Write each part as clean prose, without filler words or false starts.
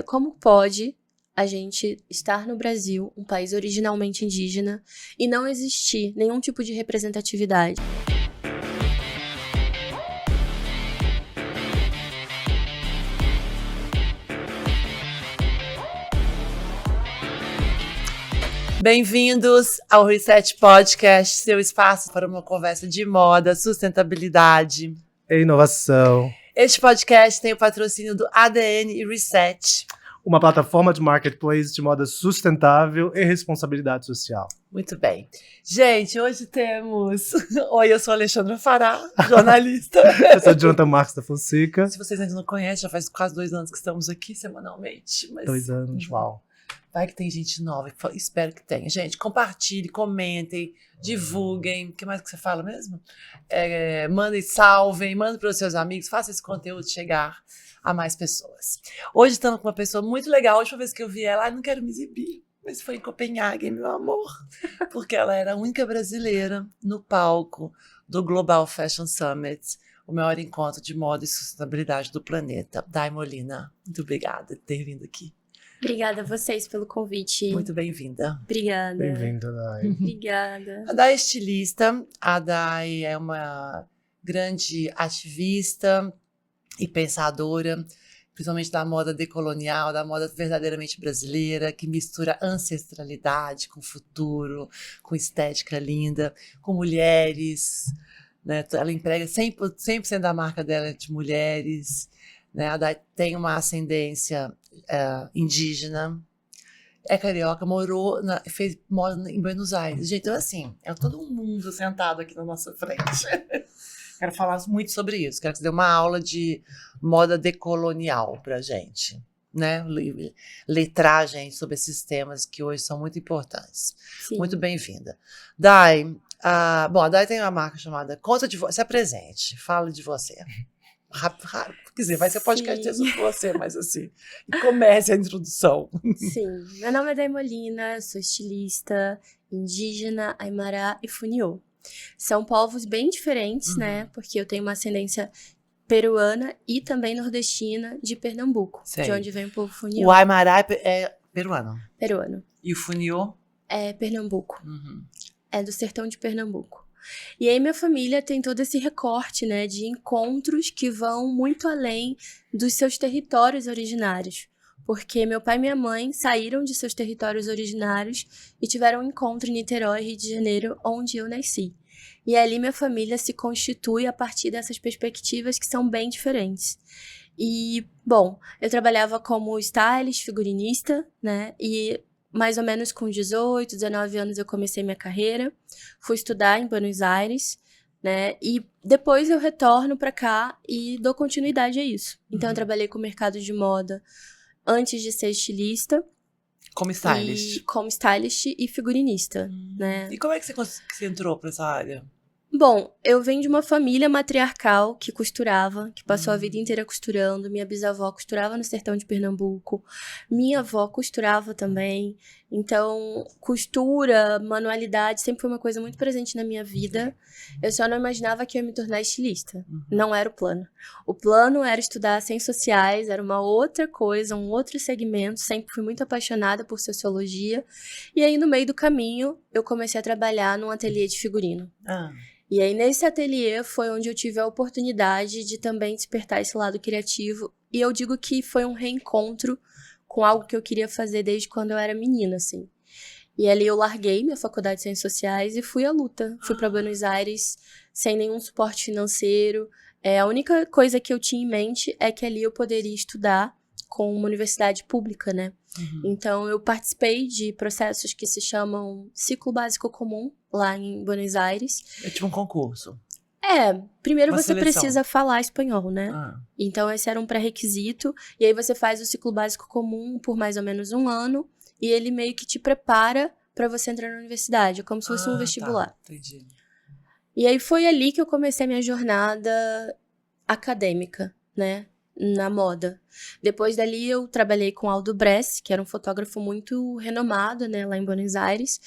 Como pode a gente estar no Brasil, um país originalmente indígena, e não existir nenhum tipo de representatividade? Bem-vindos ao Reset Podcast, seu espaço para uma conversa de moda, sustentabilidade e inovação. Este podcast tem o patrocínio do ADN e Reset, uma plataforma de marketplace de moda sustentável e responsabilidade social. Muito bem. Gente, hoje temos... Oi, eu sou a Alexandra Fará, jornalista. Eu sou Jonathan Marques da Fonseca. Se vocês ainda não conhecem, já faz quase 2 anos que estamos aqui semanalmente. Mas... 2 anos, uau. Vai que tem gente nova, espero que tenha. Gente, compartilhem, comentem, divulguem. O que mais que você fala mesmo? Mandem, salvem, mandem para os seus amigos, faça esse conteúdo chegar a mais pessoas. Hoje estamos com uma pessoa muito legal. A última vez que eu vi ela, não quero me exibir, mas foi em Copenhague, meu amor. Porque ela era a única brasileira no palco do Global Fashion Summit, o maior encontro de moda e sustentabilidade do planeta. Dai Molina, muito obrigada por ter vindo aqui. Obrigada a vocês pelo convite. Muito bem-vinda. Obrigada. Bem-vinda, Dai. Obrigada. A Dai é estilista, a Dai é uma grande ativista e pensadora, principalmente da moda decolonial, da moda verdadeiramente brasileira, que mistura ancestralidade com futuro, com estética linda, com mulheres, né? Ela emprega 100% da marca dela de mulheres, né? A Dai tem uma ascendência indígena, é carioca, mora em Buenos Aires. Gente, então assim, é todo mundo sentado aqui na nossa frente. Quero falar muito sobre isso, quero que você dê uma aula de moda decolonial pra gente, né? Letrar a gente sobre esses temas que hoje são muito importantes. Sim. Muito bem-vinda. Dai, a Dai tem uma marca chamada Conta de Você, se apresente, fala de você. Rápido. Quer dizer, vai ser podcast sobre você, mas assim, e comece a introdução. Sim, meu nome é Dai Molina, sou estilista, indígena, Aimará e Funiô. São povos bem diferentes, né? Porque eu tenho uma ascendência peruana e também nordestina de Pernambuco, Sei. de onde vem o povo Funiô. O Aimará é peruano. Peruano. E o Funiô? É Pernambuco. É do sertão de Pernambuco. E aí minha família tem todo esse recorte, né, de encontros que vão muito além dos seus territórios originários. Porque meu pai e minha mãe saíram de seus territórios originários e tiveram um encontro em Niterói, Rio de Janeiro, onde eu nasci. E ali minha família se constitui a partir dessas perspectivas que são bem diferentes. E, bom, eu trabalhava como stylist, figurinista, né, e mais ou menos com 18, 19 anos eu comecei minha carreira, fui estudar em Buenos Aires, né, e depois eu retorno para cá e dou continuidade a isso. Então eu trabalhei com o mercado de moda antes de ser estilista. Como stylist. Como stylist e figurinista, né. E como é que você entrou para essa área? Bom, eu venho de uma família matriarcal que costurava, que passou a vida inteira costurando. Minha bisavó costurava no sertão de Pernambuco. Minha avó costurava também. Então, costura, manualidade, sempre foi uma coisa muito presente na minha vida. Eu só não imaginava que eu ia me tornar estilista. Não era o plano. O plano era estudar ciências sociais, era uma outra coisa, um outro segmento. Sempre fui muito apaixonada por sociologia. E aí, no meio do caminho, eu comecei a trabalhar num ateliê de figurino. E aí, nesse ateliê, foi onde eu tive a oportunidade de também despertar esse lado criativo. E eu digo que foi um reencontro com algo que eu queria fazer desde quando eu era menina, assim. E ali eu larguei minha faculdade de Ciências Sociais e fui à luta. Fui para Buenos Aires sem nenhum suporte financeiro. A única coisa que eu tinha em mente é que ali eu poderia estudar com uma universidade pública, né? Então, eu participei de processos que se chamam Ciclo Básico Comum, lá em Buenos Aires. É tipo um concurso. Primeiro Uma você seleção. precisa falar espanhol, né? Então, esse era um pré-requisito. E aí você faz o Ciclo Básico Comum por mais ou menos 1 ano. E ele meio que te prepara para você entrar na universidade. É como se fosse um vestibular. Tá, entendi. E aí foi ali que eu comecei a minha jornada acadêmica, né? Na moda. Depois dali eu trabalhei com Aldo Bress, que era um fotógrafo muito renomado, né, lá em Buenos Aires.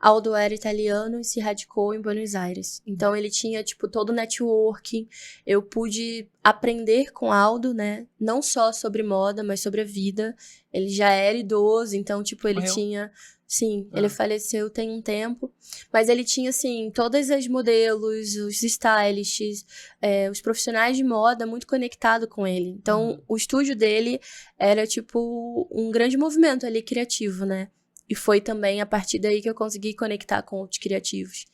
Aldo era italiano e se radicou em Buenos Aires. Então, ele tinha, tipo, todo o networking. Eu pude aprender com Aldo, né? Não só sobre moda, mas sobre a vida. Ele já era idoso, então, tipo, ele Morreu? tinha... Sim, ele faleceu tem um tempo. Mas ele tinha, assim, todas as modelos, os stylists, os profissionais de moda muito conectado com ele. Então, o estúdio dele era, tipo, um grande movimento ali criativo, né? E foi também a partir daí que eu consegui conectar com outros criativos.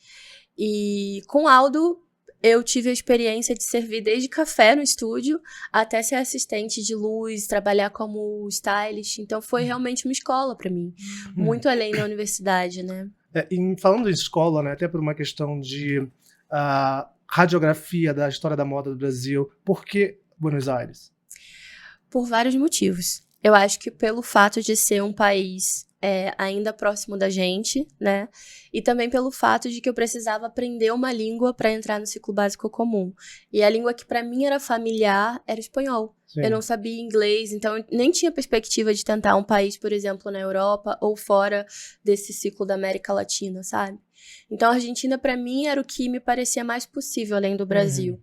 E com Aldo, eu tive a experiência de servir desde café no estúdio até ser assistente de luz, trabalhar como stylist. Então foi realmente uma escola para mim. Muito além da universidade, né? Falando em escola, né, até por uma questão de radiografia da história da moda do Brasil, por que Buenos Aires? Por vários motivos. Eu acho que pelo fato de ser um país ainda próximo da gente, né? E também pelo fato de que eu precisava aprender uma língua para entrar no ciclo básico comum. E a língua que para mim era familiar era espanhol. Sim. Eu não sabia inglês, então eu nem tinha perspectiva de tentar um país, por exemplo, na Europa ou fora desse ciclo da América Latina, sabe? Então a Argentina para mim era o que me parecia mais possível além do Brasil.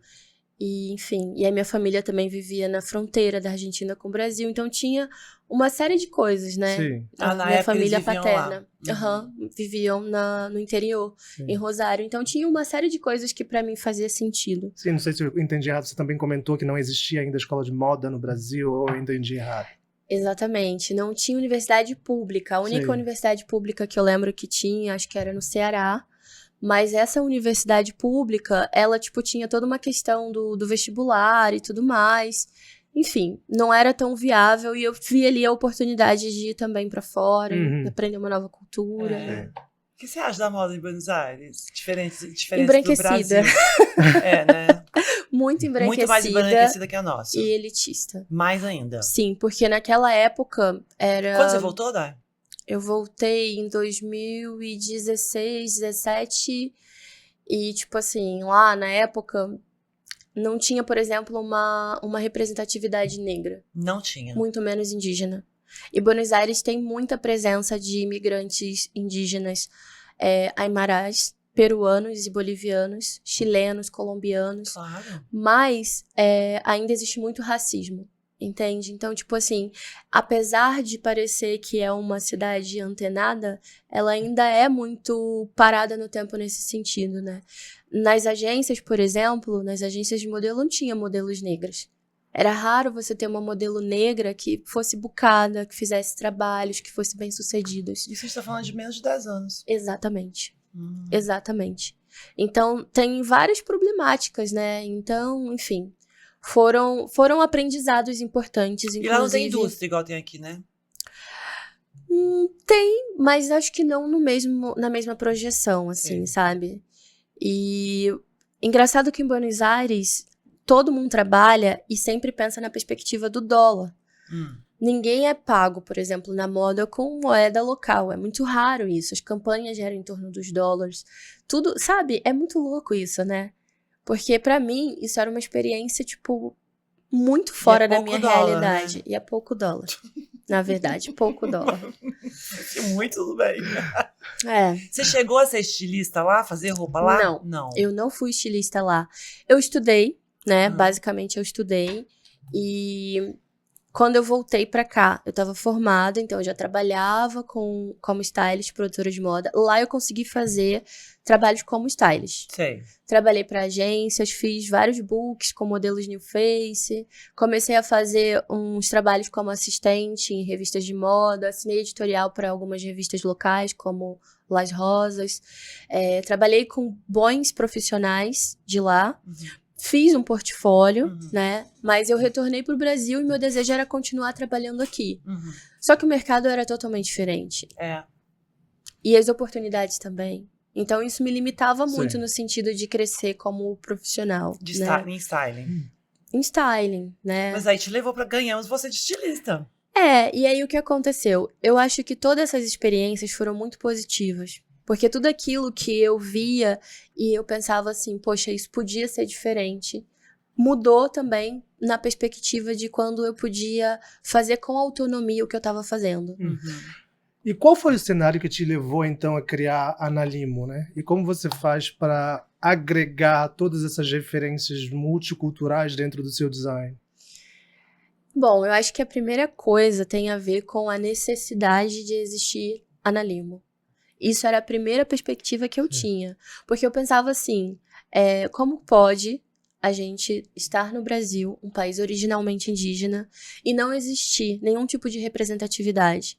E, enfim, e a minha família também vivia na fronteira da Argentina com o Brasil, então tinha uma série de coisas, né? Sim. A Na minha época família eles viviam paterna, lá. viviam no interior, em Rosário. Então tinha uma série de coisas que pra mim fazia sentido. Sim, não sei se eu entendi errado, você também comentou que não existia ainda escola de moda no Brasil, ou eu entendi errado? Exatamente, não tinha universidade pública. A única Sim. universidade pública que eu lembro que tinha, acho que era no Ceará. Mas essa universidade pública, ela, tipo, tinha toda uma questão do vestibular e tudo mais. Enfim, não era tão viável e eu vi ali a oportunidade de ir também pra fora, aprender uma nova cultura. O que você acha da moda em Buenos Aires? Diferente Embranquecida. do Brasil. Né? Muito embranquecida. Muito mais embranquecida que a nossa. E elitista. Mais ainda. Sim, porque naquela época era... Quando você voltou, Dai? Eu voltei em 2016, 17 e, tipo assim, lá na época não tinha, por exemplo, uma representatividade negra. Não tinha. Muito menos indígena. E Buenos Aires tem muita presença de imigrantes indígenas, aimarás, peruanos e bolivianos, chilenos, colombianos. Claro. Mas ainda existe muito racismo. Entende? Então, tipo assim, apesar de parecer que é uma cidade antenada, ela ainda é muito parada no tempo nesse sentido, né? Nas agências, por exemplo, nas agências de modelo não tinha modelos negras. Era raro você ter uma modelo negra que fosse bucada, que fizesse trabalhos, que fosse bem-sucedidos. Isso a gente tá falando de menos de 10 anos. Exatamente. Exatamente. Então, tem várias problemáticas, né? Então, enfim... Foram aprendizados importantes, inclusive... E lá não tem indústria igual tem aqui, né? Tem, mas acho que não na mesma projeção, assim, sabe? E engraçado que em Buenos Aires, todo mundo trabalha e sempre pensa na perspectiva do dólar. Ninguém é pago, por exemplo, na moda com moeda local. É muito raro isso. As campanhas geram em torno dos dólares. Tudo, sabe? É muito louco isso, né? Porque, pra mim, isso era uma experiência, tipo, muito fora da minha realidade. Né? E é pouco dólar. Na verdade, pouco dólar. Muito tudo bem. Você chegou a ser estilista lá, fazer roupa lá? Não. Eu não fui estilista lá. Eu estudei, né? Basicamente, eu estudei. E... Quando eu voltei pra cá, eu tava formada, então eu já trabalhava como stylist, produtora de moda. Lá eu consegui fazer trabalhos como stylist. Sei. Trabalhei pra agências, fiz vários books com modelos New Face. Comecei a fazer uns trabalhos como assistente em revistas de moda. Assinei editorial para algumas revistas locais, como Las Rosas. Trabalhei com bons profissionais de lá. Fiz um portfólio, né? Mas eu retornei pro Brasil e meu desejo era continuar trabalhando aqui. Só que o mercado era totalmente diferente. E as oportunidades também. Então isso me limitava muito no sentido de crescer como profissional. Em styling. Em styling, né? Mas aí te levou pra ganharmos você de estilista. E aí o que aconteceu? Eu acho que todas essas experiências foram muito positivas. Porque tudo aquilo que eu via e eu pensava assim, poxa, isso podia ser diferente, mudou também na perspectiva de quando eu podia fazer com autonomia o que eu estava fazendo. E qual foi o cenário que te levou, então, a criar a Analimo, né? E como você faz para agregar todas essas referências multiculturais dentro do seu design? Bom, eu acho que a primeira coisa tem a ver com a necessidade de existir Analimo. Isso era a primeira perspectiva que eu tinha. Porque eu pensava assim, como pode a gente estar no Brasil, um país originalmente indígena, e não existir nenhum tipo de representatividade?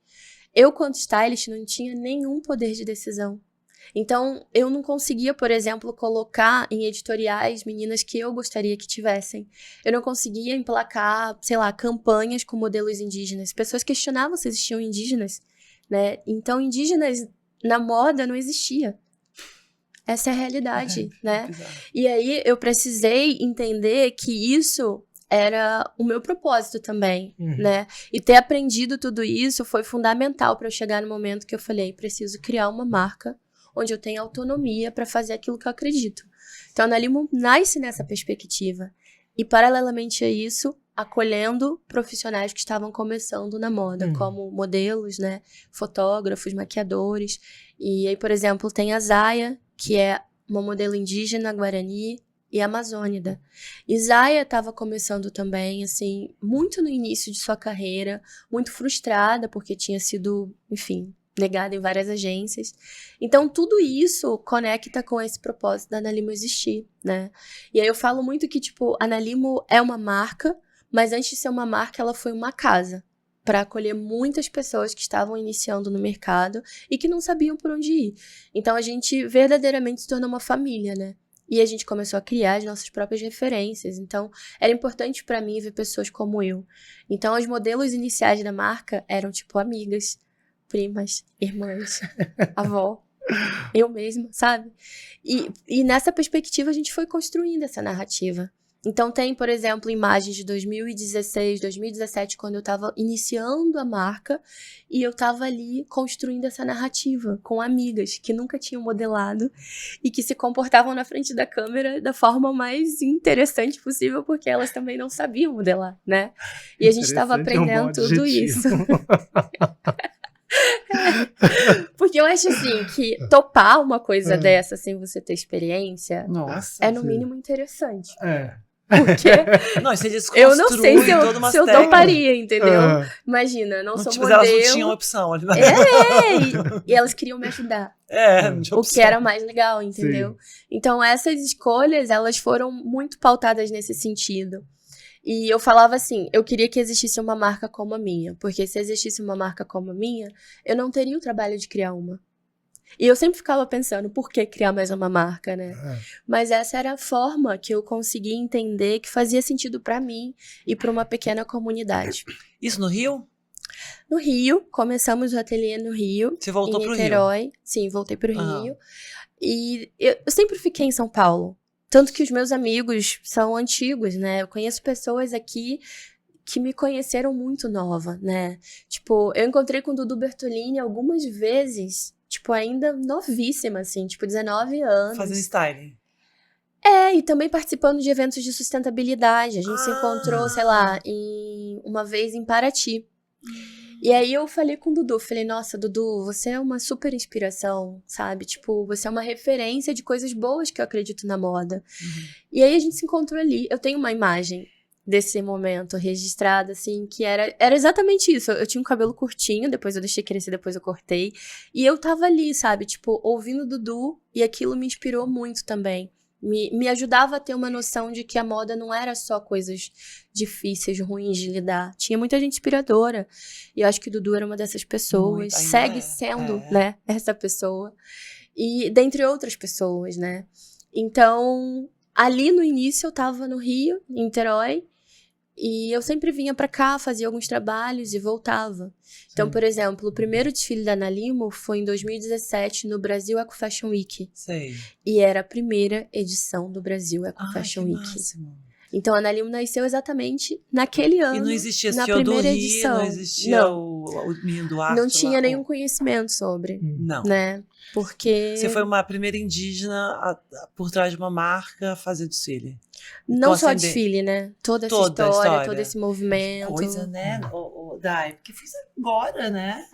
Eu, quanto stylist, não tinha nenhum poder de decisão. Então, eu não conseguia, por exemplo, colocar em editoriais meninas que eu gostaria que tivessem. Eu não conseguia emplacar, sei lá, campanhas com modelos indígenas. Pessoas questionavam se existiam indígenas, né? Então, indígenas na moda não existia. Essa é a realidade, né? Bizarro. E aí, eu precisei entender que isso era o meu propósito também, né? E ter aprendido tudo isso foi fundamental para eu chegar no momento que eu falei, preciso criar uma marca onde eu tenha autonomia para fazer aquilo que eu acredito. Então, a Analimo nasce nessa perspectiva. E, paralelamente a isso, acolhendo profissionais que estavam começando na moda, como modelos, né? Fotógrafos, maquiadores. E aí, por exemplo, tem a Zaya, que é uma modelo indígena, guarani e amazônida. E Zaya estava começando também, assim, muito no início de sua carreira, muito frustrada, porque tinha sido, enfim, negada em várias agências. Então, tudo isso conecta com esse propósito da Analimo existir, né? E aí eu falo muito que, tipo, a Analimo é uma marca, mas antes de ser uma marca, ela foi uma casa para acolher muitas pessoas que estavam iniciando no mercado e que não sabiam por onde ir. Então, a gente verdadeiramente se tornou uma família, né? E a gente começou a criar as nossas próprias referências. Então, era importante para mim ver pessoas como eu. Então, os modelos iniciais da marca eram, tipo, amigas, primas, irmãs, avó, eu mesma, sabe? E nessa perspectiva a gente foi construindo essa narrativa. Então tem, por exemplo, imagens de 2016, 2017, quando eu tava iniciando a marca e eu tava ali construindo essa narrativa com amigas que nunca tinham modelado e que se comportavam na frente da câmera da forma mais interessante possível, porque elas também não sabiam modelar, né? E a gente tava aprendendo tudo isso. Porque eu acho assim que topar uma coisa dessa sem você ter experiência Nossa. é no mínimo interessante. É. Porque Não, você eu não sei se toda uma eu técnicas. toparia, entendeu? Imagina, não sou modelo. Elas não tinham opção ali. E elas queriam me ajudar. Não tinha O opção. que era mais legal, entendeu? Sim. Então essas escolhas, elas foram muito pautadas nesse sentido. E eu falava assim, eu queria que existisse uma marca como a minha, porque se existisse uma marca como a minha, eu não teria o trabalho de criar uma. E eu sempre ficava pensando, por que criar mais uma marca, né? Mas essa era a forma que eu consegui entender que fazia sentido pra mim e pra uma pequena comunidade. Isso no Rio? No Rio, começamos o ateliê no Rio. Você voltou pro Niterói. Rio? Sim, voltei pro Rio. E eu sempre fiquei em São Paulo. Tanto que os meus amigos são antigos, né? Eu conheço pessoas aqui que me conheceram muito nova, né? Tipo, eu encontrei com o Dudu Bertolini algumas vezes, tipo, ainda novíssima, assim, tipo, 19 anos. Fazendo styling. E também participando de eventos de sustentabilidade. A gente se encontrou, sei lá, uma vez em Paraty. E aí eu falei com o Dudu, falei, nossa, Dudu, você é uma super inspiração, sabe? Tipo, você é uma referência de coisas boas que eu acredito na moda. E aí a gente se encontrou ali. Eu tenho uma imagem desse momento registrada, assim, que era exatamente isso. Eu tinha um cabelo curtinho, depois eu deixei crescer, depois eu cortei. E eu tava ali, sabe? Tipo, ouvindo o Dudu, e aquilo me inspirou muito também. Me ajudava a ter uma noção de que a moda não era só coisas difíceis, ruins de lidar. Tinha muita gente inspiradora. E eu acho que o Dudu era uma dessas pessoas. Segue sendo, né, essa pessoa. E dentre outras pessoas, né? Então, ali no início eu tava no Rio, em Niterói. E eu sempre vinha pra cá, fazia alguns trabalhos e voltava. Então, por exemplo, o primeiro desfile da Analimo foi em 2017 no Brasil Eco Fashion Week. Sei. E era a primeira edição do Brasil Eco Fashion Week. Máximo. Então, a Analimo nasceu exatamente naquele ano. E não existia na Senhor do primeira Rio, edição. não existia o menino do arte. Não tinha nenhum conhecimento sobre. Não. Né? Porque... Você foi uma primeira indígena por trás de uma marca a fazer desfile. Não só desfile, né? Toda essa história, todo esse movimento. Que coisa, né, Dai? Porque fiz agora, né?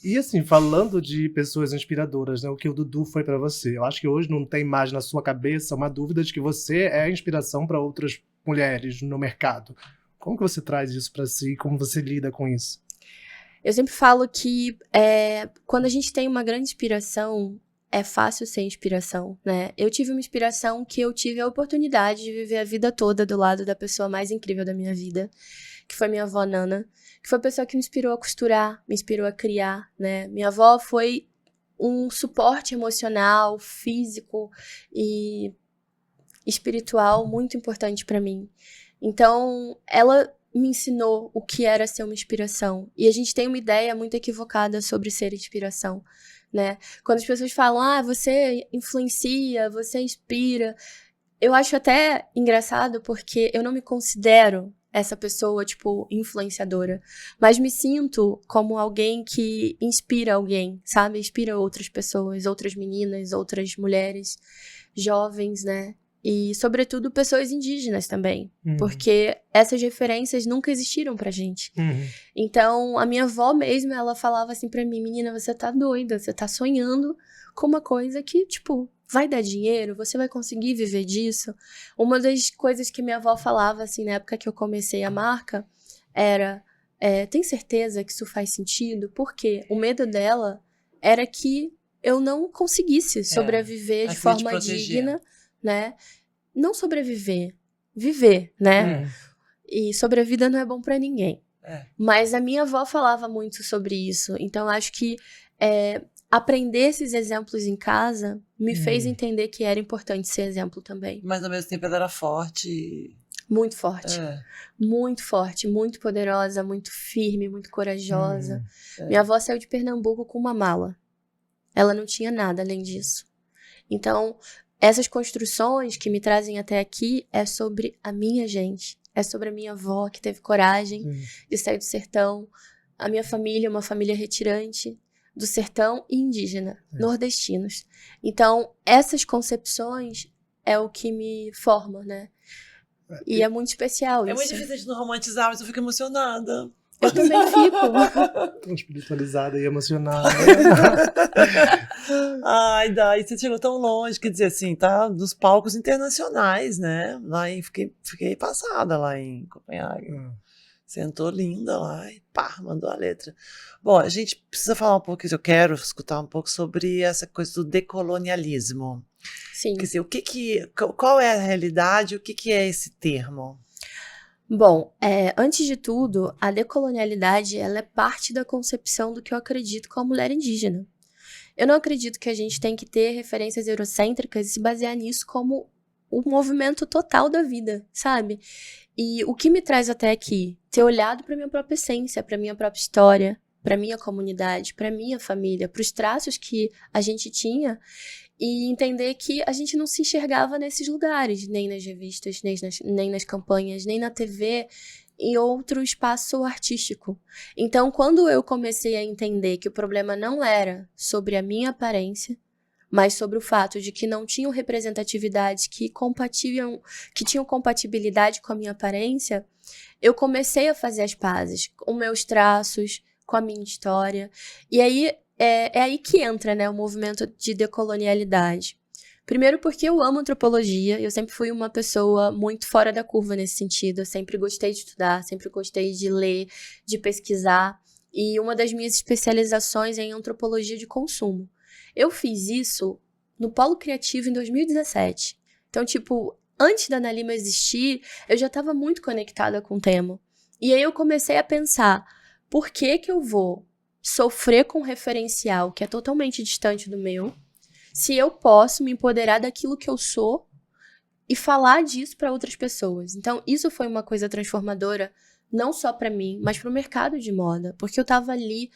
E assim, falando de pessoas inspiradoras, né? O que o Dudu foi pra você. Eu acho que hoje não tem mais na sua cabeça uma dúvida de que você é inspiração para outras mulheres no mercado. Como que você traz isso pra si? Como você lida com isso? Eu sempre falo que quando a gente tem uma grande inspiração, é fácil ser inspiração, né? Eu tive uma inspiração que eu tive a oportunidade de viver a vida toda do lado da pessoa mais incrível da minha vida, que foi minha avó Nana, que foi a pessoa que me inspirou a costurar, me inspirou a criar, né? Minha avó foi um suporte emocional, físico e espiritual muito importante pra mim. Então, ela me ensinou o que era ser uma inspiração. E a gente tem uma ideia muito equivocada sobre ser inspiração, né? Quando as pessoas falam, você influencia, você inspira, eu acho até engraçado porque eu não me considero essa pessoa, tipo, influenciadora, mas me sinto como alguém que inspira alguém, sabe? Inspira outras pessoas, outras meninas, outras mulheres, jovens, né? E, sobretudo, pessoas indígenas também, porque essas referências nunca existiram pra gente. Então, a minha avó mesmo, ela falava assim pra mim, menina, você tá doida, você tá sonhando com uma coisa que, tipo, vai dar dinheiro, você vai conseguir viver disso. Uma das coisas que minha avó falava, assim, na época que eu comecei a marca, era, tem certeza que isso faz sentido? Porque o medo dela era que eu não conseguisse sobreviver de forma digna, né? Não sobreviver, viver, né? E sobrevida não é bom pra ninguém. Mas a minha avó falava muito sobre isso. Então, acho que aprender esses exemplos em casa me fez entender que era importante ser exemplo também. Mas, ao mesmo tempo, ela era forte. Muito forte. Muito forte, muito poderosa, muito firme, muito corajosa. Minha avó saiu de Pernambuco com uma mala. Ela não tinha nada além disso. Então, essas construções que me trazem até aqui é sobre a minha gente. É sobre a minha avó, que teve coragem de sair do sertão. A minha família, uma família retirante do sertão e indígena, nordestinos. Então, essas concepções é o que me forma, né? E é muito especial isso. É muito difícil a gente não romantizar, mas eu fico emocionada. Eu também fico. Espiritualizada e emocionada. Ai, Dai, você chegou tão longe, quer dizer assim, tá nos palcos internacionais, né? Fiquei passada lá em Copenhague. Sentou linda lá e pá, mandou a letra. Bom, a gente precisa falar um pouco, eu quero escutar um pouco sobre essa coisa do decolonialismo. Sim. Quer dizer, qual é a realidade, o que é esse termo? Bom, antes de tudo, a decolonialidade ela é parte da concepção do que eu acredito com a mulher indígena. Eu não acredito que a gente tem que ter referências eurocêntricas e se basear nisso como o movimento total da vida, sabe? E o que me traz até aqui? Ter olhado para minha própria essência, para minha própria história, para minha comunidade, para minha família, para os traços que a gente tinha e entender que a gente não se enxergava nesses lugares, nem nas revistas, nem nas campanhas, nem na TV, em outro espaço artístico. Então, quando eu comecei a entender que o problema não era sobre a minha aparência, mas sobre o fato de que não tinham representatividades que tinham compatibilidade com a minha aparência, eu comecei a fazer as pazes com meus traços, com a minha história. E aí é aí que entra, né, o movimento de decolonialidade. Primeiro porque eu amo antropologia, eu sempre fui uma pessoa muito fora da curva nesse sentido, eu sempre gostei de estudar, sempre gostei de ler, de pesquisar, e uma das minhas especializações é em antropologia de consumo. Eu fiz isso no Polo Criativo em 2017. Então, tipo, antes da Ana Lima existir, eu já estava muito conectada com o tema. E aí eu comecei a pensar, por que eu vou sofrer com um referencial que é totalmente distante do meu, se eu posso me empoderar daquilo que eu sou e falar disso para outras pessoas? Então, isso foi uma coisa transformadora, não só para mim, mas para o mercado de moda, porque eu estava ali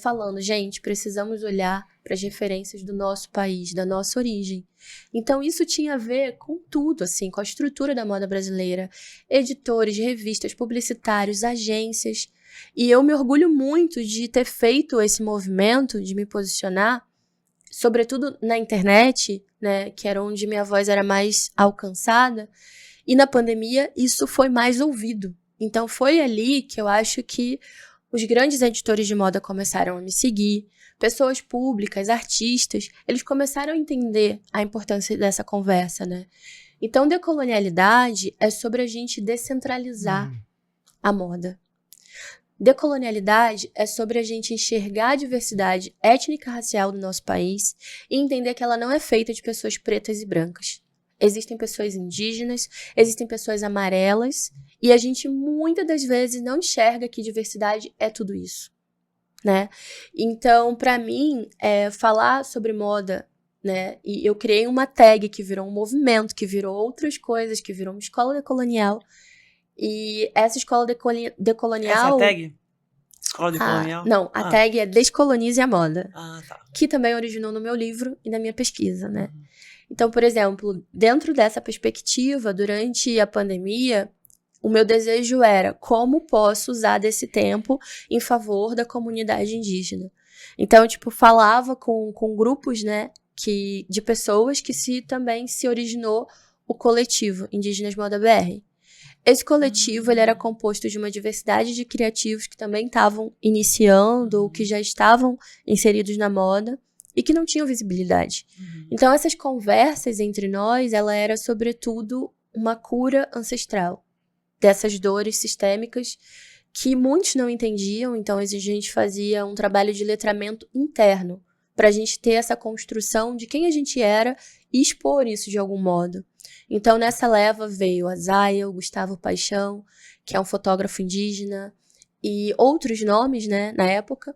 falando, gente, precisamos olhar para as referências do nosso país, da nossa origem. Então, isso tinha a ver com tudo, assim, com a estrutura da moda brasileira, editores, revistas, publicitários, agências. E eu me orgulho muito de ter feito esse movimento, de me posicionar, sobretudo na internet, né, que era onde minha voz era mais alcançada, e na pandemia isso foi mais ouvido. Então foi ali que eu acho que os grandes editores de moda começaram a me seguir, pessoas públicas, artistas, eles começaram a entender a importância dessa conversa, né? Então, decolonialidade é sobre a gente descentralizar a moda. Decolonialidade é sobre a gente enxergar a diversidade étnica e racial do nosso país e entender que ela não é feita de pessoas pretas e brancas. Existem pessoas indígenas, existem pessoas amarelas, e a gente muitas das vezes não enxerga que diversidade é tudo isso, né? Então, para mim, falar sobre moda, né? E eu criei uma tag que virou um movimento, que virou outras coisas, que virou uma escola decolonial. E essa escola decolonial... Essa é a tag? Escola decolonial? Não, a tag é Descolonize a Moda. Tá. Que também originou no meu livro e na minha pesquisa, né? Então, por exemplo, dentro dessa perspectiva, durante a pandemia, o meu desejo era como posso usar desse tempo em favor da comunidade indígena. Então, tipo, falava com grupos, né, de pessoas que também se originou o coletivo Indígenas Moda BR. Esse coletivo ele era composto de uma diversidade de criativos que também estavam iniciando ou que já estavam inseridos na moda e que não tinham visibilidade. Então, essas conversas entre nós, ela era, sobretudo, uma cura ancestral dessas dores sistêmicas que muitos não entendiam. Então, a gente fazia um trabalho de letramento interno para a gente ter essa construção de quem a gente era e expor isso de algum modo. Então, nessa leva veio a Zaya, o Gustavo Paixão, que é um fotógrafo indígena, e outros nomes, né, na época,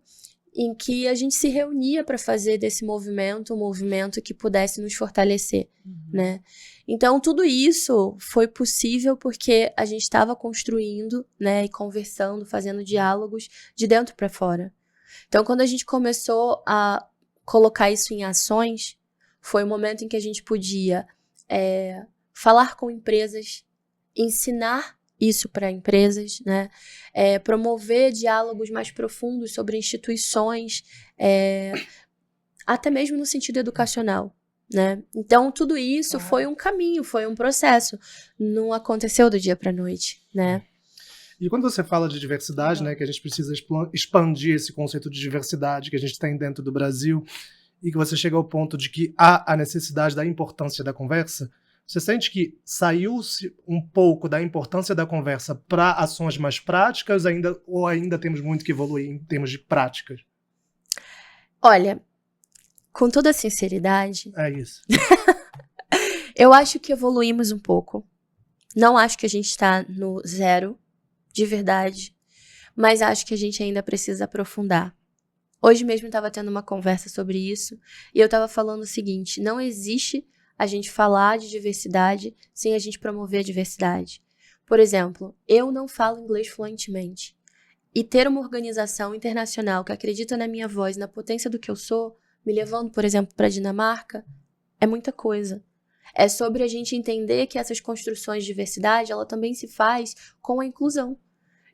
em que a gente se reunia para fazer desse movimento um movimento que pudesse nos fortalecer, né? Então, tudo isso foi possível porque a gente estava construindo, né, e conversando, fazendo diálogos de dentro para fora. Então, quando a gente começou a colocar isso em ações, foi o momento em que a gente podia falar com empresas, ensinar isso para empresas, né? Promover diálogos mais profundos sobre instituições, até mesmo no sentido educacional, né? Então, tudo isso foi um caminho, foi um processo. Não aconteceu do dia para a noite, né? E quando você fala de diversidade, né, que a gente precisa expandir esse conceito de diversidade que a gente tem dentro do Brasil, e que você chega ao ponto de que há a necessidade da importância da conversa, você sente que saiu-se um pouco da importância da conversa para ações mais práticas, ou ainda temos muito que evoluir em termos de práticas? Olha, com toda sinceridade... É isso. Eu acho que evoluímos um pouco. Não acho que a gente está no zero, de verdade, mas acho que a gente ainda precisa aprofundar. Hoje mesmo eu estava tendo uma conversa sobre isso, e eu estava falando o seguinte: não existe a gente falar de diversidade sem a gente promover a diversidade. Por exemplo, eu não falo inglês fluentemente. E ter uma organização internacional que acredita na minha voz, na potência do que eu sou, me levando, por exemplo, para a Dinamarca, é muita coisa. É sobre a gente entender que essas construções de diversidade, ela também se faz com a inclusão.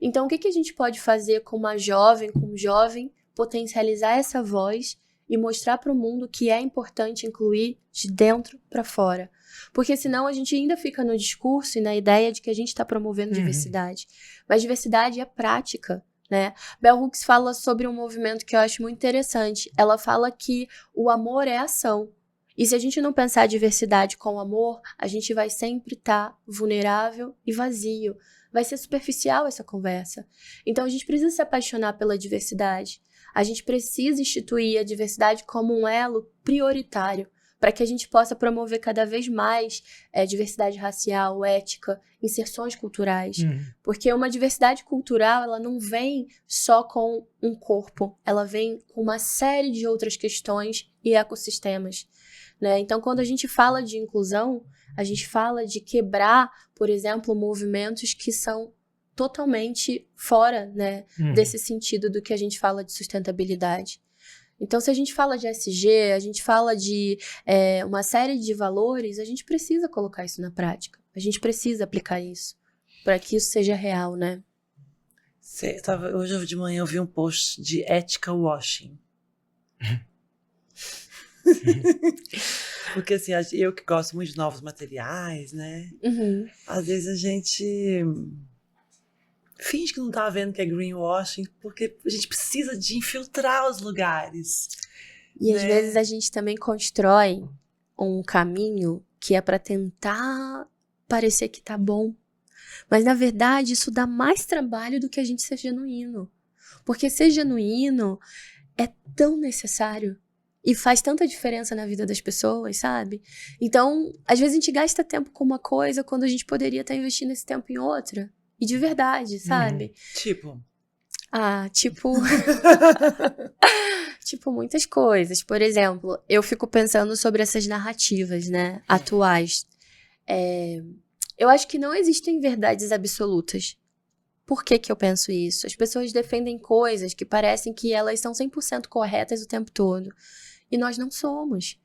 Então, o que a gente pode fazer com uma jovem, com um jovem, potencializar essa voz e mostrar para o mundo que é importante incluir de dentro para fora. Porque senão a gente ainda fica no discurso e na ideia de que a gente está promovendo diversidade. Mas diversidade é prática, né? Bell Hooks fala sobre um movimento que eu acho muito interessante. Ela fala que o amor é ação. E se a gente não pensar a diversidade com amor, a gente vai sempre estar vulnerável e vazio. Vai ser superficial essa conversa. Então a gente precisa se apaixonar pela diversidade. A gente precisa instituir a diversidade como um elo prioritário para que a gente possa promover cada vez mais diversidade racial, ética, inserções culturais. Porque uma diversidade cultural, ela não vem só com um corpo, ela vem com uma série de outras questões e ecossistemas, né? Então, quando a gente fala de inclusão, a gente fala de quebrar, por exemplo, movimentos que são totalmente fora, né, desse sentido do que a gente fala de sustentabilidade. Então, se a gente fala de SG, a gente fala de uma série de valores, a gente precisa colocar isso na prática. A gente precisa aplicar isso para que isso seja real, né? Hoje de manhã eu vi um post de ética washing. Porque assim, eu que gosto muito de novos materiais, né? Às vezes a gente Finge que não tá vendo que é greenwashing, porque a gente precisa de infiltrar os lugares. E às né? vezes a gente também constrói um caminho que é pra tentar parecer que tá bom. Mas na verdade isso dá mais trabalho do que a gente ser genuíno. Porque ser genuíno é tão necessário. E faz tanta diferença na vida das pessoas, sabe? Então, às vezes a gente gasta tempo com uma coisa quando a gente poderia estar investindo esse tempo em outra. E de verdade, sabe? Tipo, Ah, tipo... tipo, muitas coisas. Por exemplo, eu fico pensando sobre essas narrativas, né? Atuais. Eu acho que não existem verdades absolutas. Por que que eu penso isso? As pessoas defendem coisas que parecem que elas são 100% corretas o tempo todo. E nós não somos.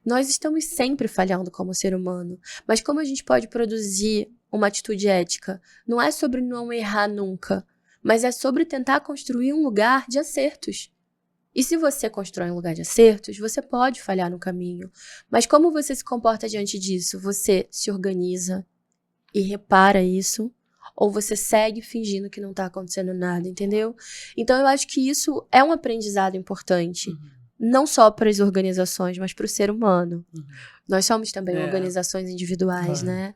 Nós estamos sempre falhando como ser humano. Mas como a gente pode produzir uma atitude ética? Não é sobre não errar nunca, mas é sobre tentar construir um lugar de acertos. E se você constrói um lugar de acertos, você pode falhar no caminho. Mas como você se comporta diante disso? Você se organiza e repara isso? Ou você segue fingindo que não tá acontecendo nada, entendeu? Então eu acho que isso é um aprendizado importante. Não só para as organizações, mas para o ser humano. Nós somos também organizações individuais, né?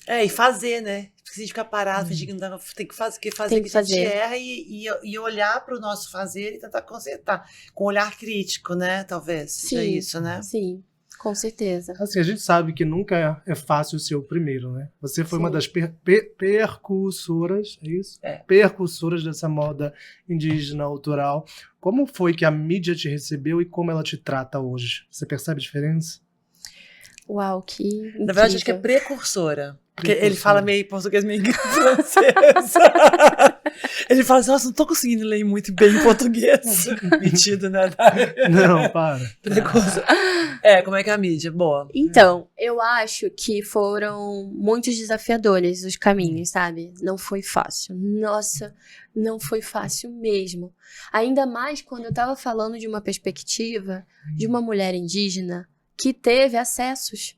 e fazer, né? Porque se a gente ficar parado, fingir que não dá, tem que fazer, Tem que que a gente fazer. erra e olhar para o nosso fazer e tentar consertar. Com olhar crítico, né? Talvez seja Sim, isso, né? sim, com certeza. Assim, a gente sabe que nunca é fácil ser o primeiro, né? Você foi uma Sim. das percursoras, é isso? É. Percursoras dessa moda indígena autoral. Como foi que a mídia te recebeu e como ela te trata hoje? Você percebe a diferença? Uau, que incrível. Na verdade, acho que é precursora. Porque ele Precursora. fala meio português, meio francês. Ele fala assim, nossa, não tô conseguindo ler muito bem em português. Metido, né? Não, para. Precursora. Como é que é a mídia? Boa. Então, eu acho que foram muitos desafiadores os caminhos, sabe? Não foi fácil. Nossa, não foi fácil mesmo. Ainda mais quando eu tava falando de uma perspectiva de uma mulher indígena que teve acessos,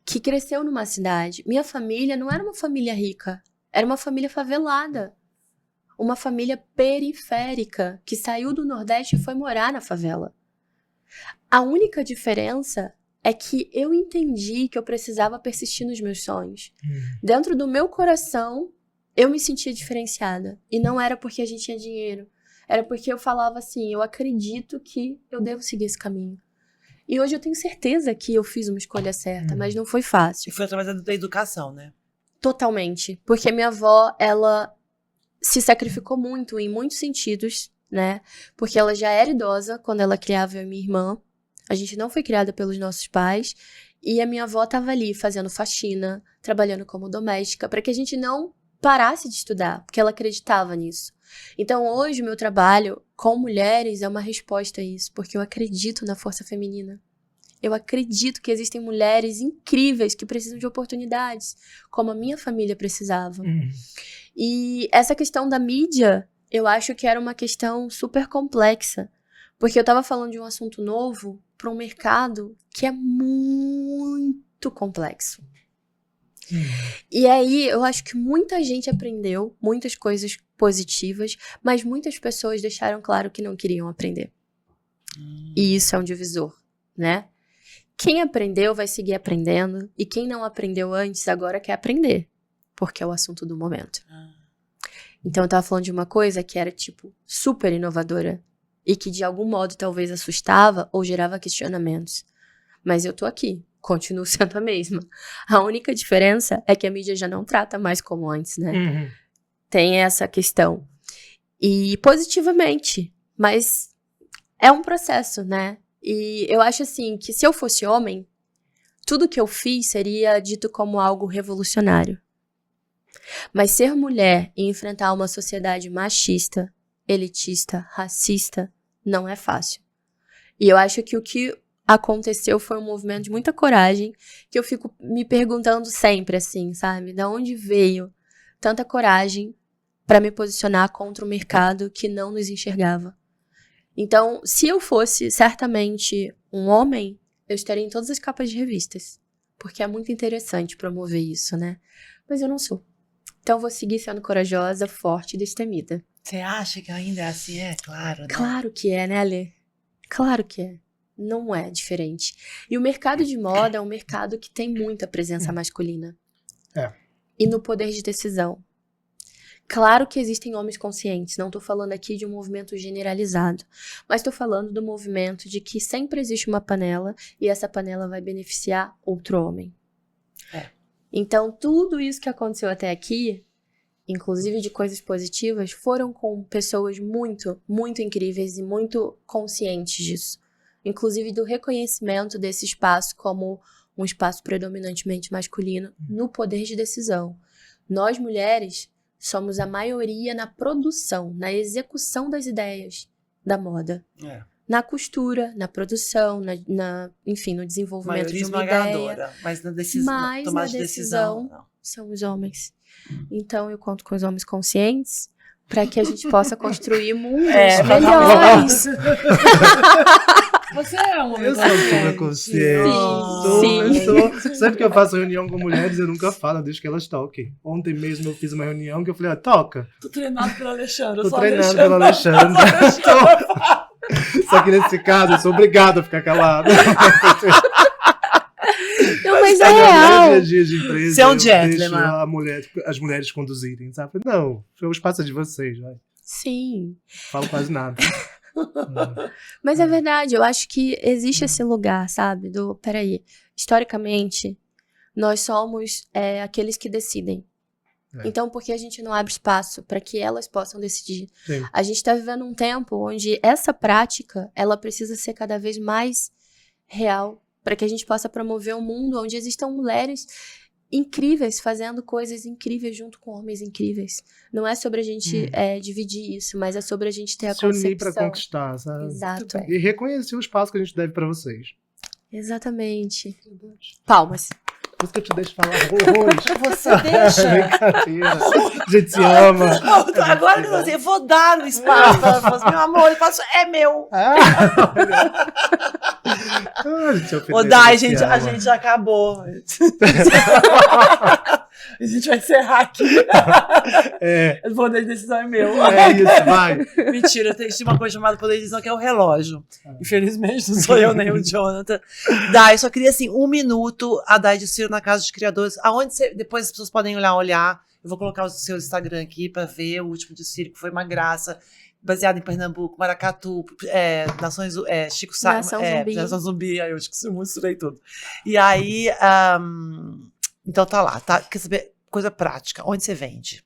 que cresceu numa cidade. Minha família não era uma família rica, era uma família favelada. Uma família periférica que saiu do Nordeste e foi morar na favela. A única diferença é que eu entendi que eu precisava persistir nos meus sonhos. Dentro do meu coração, eu me sentia diferenciada. E não era porque a gente tinha dinheiro. Era porque eu falava assim, eu acredito que eu devo seguir esse caminho. E hoje eu tenho certeza que eu fiz uma escolha certa, mas não foi E fácil. foi através da educação, né? Totalmente. Porque minha avó, ela se sacrificou muito em muitos sentidos, né? Porque ela já era idosa quando ela criava eu e minha irmã. A gente não foi criada pelos nossos pais. E a minha avó estava ali fazendo faxina, trabalhando como doméstica, para que a gente não parasse de estudar, porque ela acreditava nisso. Então hoje o meu trabalho com mulheres é uma resposta a isso, porque eu acredito na força feminina. Eu acredito que existem mulheres incríveis que precisam de oportunidades, como a minha família precisava. E essa questão da mídia, eu acho que era uma questão super complexa, porque eu estava falando de um assunto novo para um mercado que é muito complexo. E aí, eu acho que muita gente aprendeu muitas coisas positivas, mas muitas pessoas deixaram claro que não queriam aprender. E isso é um divisor, né? Quem aprendeu vai seguir aprendendo, e quem não aprendeu antes agora quer aprender, porque é o assunto do momento. Então eu tava falando de uma coisa que era, tipo, super inovadora, e que de algum modo talvez assustava ou gerava questionamentos. Mas eu tô aqui, continuo sendo a mesma. A única diferença é que a mídia já não trata mais como antes, né? Tem essa questão. E positivamente, mas é um processo, né? E eu acho assim, que se eu fosse homem, tudo que eu fiz seria dito como algo revolucionário. Mas ser mulher e enfrentar uma sociedade machista, elitista, racista, não é fácil. E eu acho que o que aconteceu foi um movimento de muita coragem, que eu fico me perguntando sempre, assim, sabe? Da onde veio tanta coragem para me posicionar contra um mercado que não nos enxergava? Então, se eu fosse certamente um homem, eu estaria em todas as capas de revistas. Porque é muito interessante promover isso, né? Mas eu não sou. Então vou seguir sendo corajosa, forte e destemida. Você acha que ainda é assim? É, claro, né? Claro que é, né, Alê? Claro que é. Não é diferente. E o mercado de moda é um mercado que tem muita presença masculina. É. E no poder de decisão. Claro que existem homens conscientes, não tô falando aqui de um movimento generalizado, mas tô falando do movimento de que sempre existe uma panela e essa panela vai beneficiar outro homem. É. Então, tudo isso que aconteceu até aqui, inclusive de coisas positivas, foram com pessoas muito, muito incríveis e muito conscientes disso. Inclusive do reconhecimento desse espaço como um espaço predominantemente masculino no poder de decisão. Nós, mulheres, somos a maioria na produção, na execução das ideias da moda. É. Na costura, na produção, enfim, no desenvolvimento Maioria de uma ideia. esmagadora, mas na decisão, Mas tomada na de decisão, não. São os homens. Então eu conto com os homens conscientes para que a gente possa construir mundos melhores. Você é um homem Eu sou super consciente. Sim. Sempre que eu faço reunião com mulheres, eu nunca falo, deixo que elas toquem. Ontem mesmo eu fiz uma reunião que eu falei, toca. Tô treinado pelo Alexandre. Tô treinando pelo Alexandre. Só que nesse caso, eu sou obrigado a ficar calado. Não, mas é No real. dia a dia de empresa, Você é um eu gentleman. deixo as mulheres conduzirem, sabe? Não, o espaço é de vocês, vai. Sim. Falo quase nada. Mas é verdade, eu acho que existe esse lugar, sabe? Peraí, historicamente, nós somos aqueles que decidem. É. Então, por que a gente não abre espaço para que elas possam decidir? Sim. A gente está vivendo um tempo onde essa prática, ela precisa ser cada vez mais real, para que a gente possa promover um mundo onde existam mulheres incríveis, fazendo coisas incríveis junto com homens incríveis. Não é sobre a gente dividir isso, mas é sobre a gente ter a Se unir concepção. pra conquistar, sabe? Exato. E reconhecer o espaço que a gente deve pra vocês. Exatamente. Palmas. Por isso que eu te deixo falar horrores. Você deixa. Brincadeira. A gente se ama. Agora que eu sei, eu vou dar o espaço pra você. Meu amor, o espaço é meu. Ô, Dai, a gente já acabou. A gente vai encerrar aqui. O poder de decisão é meu. É isso, vai. Mentira, tem uma coisa chamada poder de decisão que é o relógio. Infelizmente, não sou eu nem o Jonathan. Dai, só queria assim, 1 minuto, a Dai de Ciro na Casa de Criadores. Aonde depois as pessoas podem olhar. Eu vou colocar o seu Instagram aqui pra ver o último de Ciro, que foi uma graça. Baseado em Pernambuco, Maracatu, Nações, Chico Sá, Nação Zumbi, aí eu misturei tudo. E aí, então tá lá, tá? Quer saber, coisa prática, onde você vende?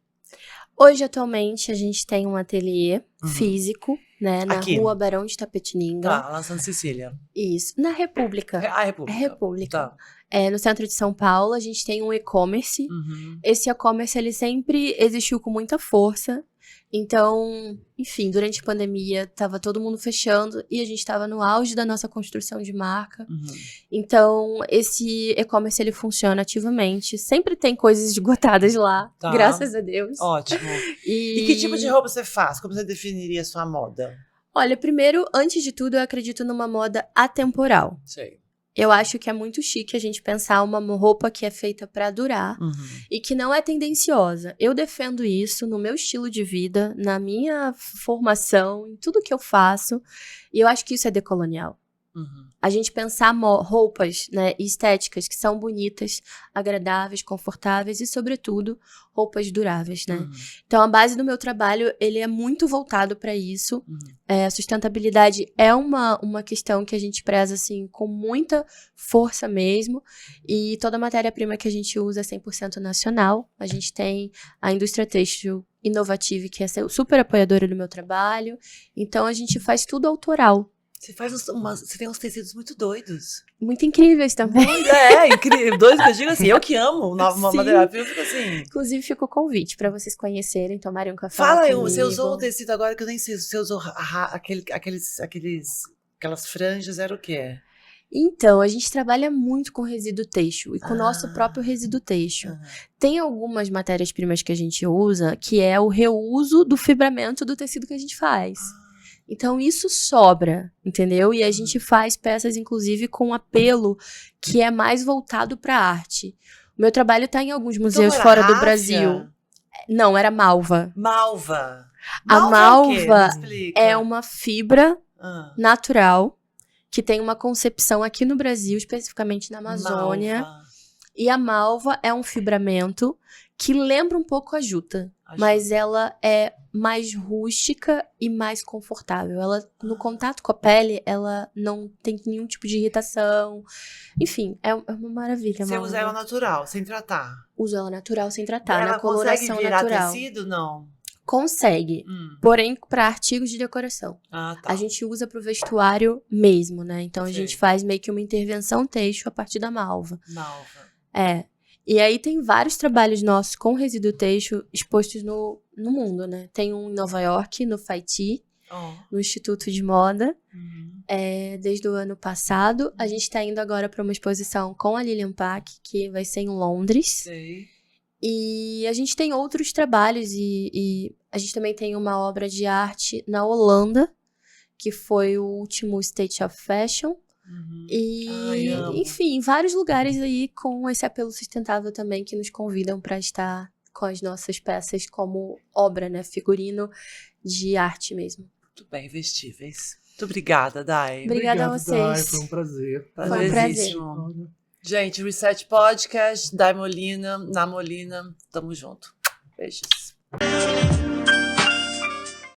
Hoje, atualmente, a gente tem um ateliê físico, né, na Aqui. Rua Barão de Tapetininga. Tá, lá em Santa Cecília. Isso, na República. A República. República. Tá. No centro de São Paulo, a gente tem um e-commerce. Esse e-commerce, ele sempre existiu com muita força. Então, enfim, durante a pandemia, tava todo mundo fechando e a gente tava no auge da nossa construção de marca. Então, esse e-commerce, ele funciona ativamente. Sempre tem coisas esgotadas lá, Tá. graças a Deus. Ótimo. E que tipo de roupa você faz? Como você definiria a sua moda? Olha, primeiro, antes de tudo, eu acredito numa moda atemporal. Sei. Eu acho que é muito chique a gente pensar uma roupa que é feita pra durar e que não é tendenciosa. Eu defendo isso no meu estilo de vida, na minha formação, em tudo que eu faço. E eu acho que isso é decolonial. A gente pensar roupas, né, estéticas que são bonitas, agradáveis, confortáveis e, sobretudo, roupas duráveis, né? Então, a base do meu trabalho, ele é muito voltado para isso. A sustentabilidade é uma questão que a gente preza, assim, com muita força mesmo. E toda a matéria-prima que a gente usa é 100% nacional. A gente tem a indústria têxtil inovativa, que é super apoiadora do meu trabalho. Então, a gente faz tudo autoral. Você tem uns tecidos muito doidos. Muito incríveis também. Incrível. Doidos que eu digo assim, eu que amo uma matéria-prima, eu fico assim. Inclusive, fica o convite pra vocês conhecerem, tomarem um café. Fala aí, comigo. você usou um tecido agora que eu nem sei. Você usou aquelas franjas, era o quê? Então, a gente trabalha muito com resíduo têxtil e com o nosso próprio resíduo têxtil. Tem algumas matérias-primas que a gente usa que é o reuso do fibramento do tecido que a gente faz. Então, isso sobra, entendeu? E a gente faz peças, inclusive, com apelo que é mais voltado para arte. O meu trabalho está em alguns museus fora do Brasil. Não, era malva. Malva. A Malva é o quê? malva Me explica. é uma fibra Ah, natural que tem uma concepção aqui no Brasil, especificamente na Amazônia. malva. E a malva é um fibramento que lembra um pouco a juta, mas ela é mais rústica e mais confortável. Ela, no contato com a pele, ela não tem nenhum tipo de irritação. Enfim, é uma maravilha. a Você malva. usa ela natural, sem tratar. Uso ela natural sem tratar, Ela na coloração consegue virar natural. tecido? Não. Consegue, porém para artigos de decoração. Ah, tá. A gente usa pro vestuário mesmo, né? Então a Sei. gente faz meio que uma intervenção têxtil a partir da malva. Malva. É. E aí tem vários trabalhos nossos com resíduo têxtil expostos no mundo, né? Tem um em Nova York, no FIT, Ó. no Instituto de Moda, Uhum. desde o ano passado. A gente tá indo agora para uma exposição com a Lilian Pack, que vai ser em Londres. Sei. E a gente tem outros trabalhos e a gente também tem uma obra de arte na Holanda, que foi o último State of Fashion. Uhum. E, Ai, amo. enfim, vários lugares aí com esse apelo sustentável também que nos convidam para estar com as nossas peças como obra, né? Figurino de arte mesmo. Muito bem, vestíveis. Muito obrigada, Dai. Obrigada a Obrigado, Dai, vocês. foi um prazer. Foi um prazer. Prazeríssimo. Gente, Reset Podcast, Dai Molina, na Molina, tamo junto. Beijos.